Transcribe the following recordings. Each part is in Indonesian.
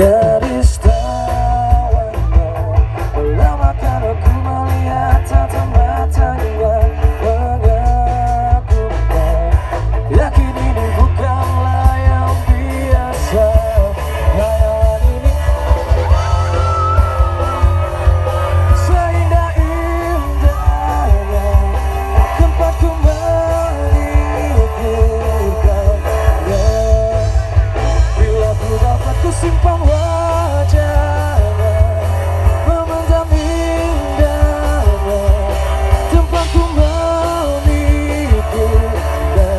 Gadis tawanya melambangkan aku melihat tatap matanya, mengagumkan. Yakin ini bukanlah yang biasa. Khayalan ini seindah-indahnya tempat ku memikirkannya. Bila ku dapat ku simpan wajahnya, memendam indahnya tempat ku memikirkannya.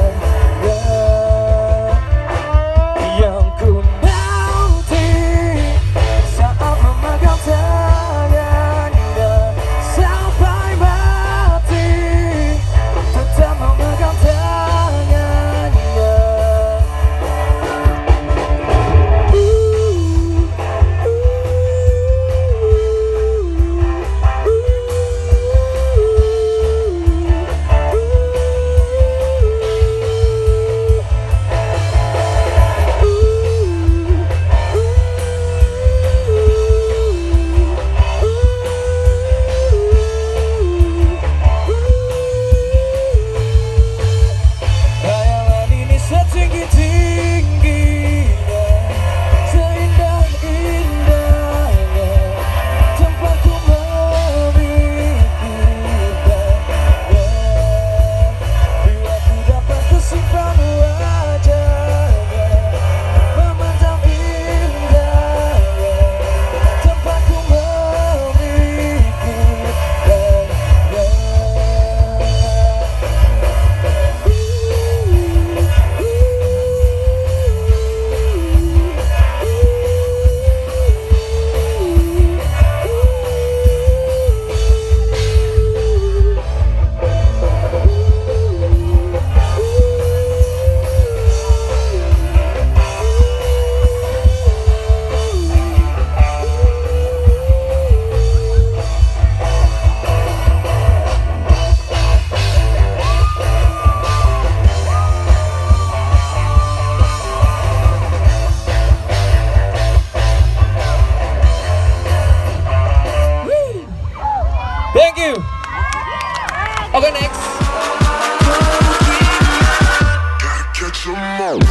Yang ku nanti saat memegang tangannya, sampai mati tetap memegang tangannya. Khayalan ini setinggi-tingginya, seindah-indahnya tempat ku memikirkannya. Bila ku dapat ku simpan wajahnya, memandang indahnya tempat ku Thank you. Okay, next. Gotta catch 'em all.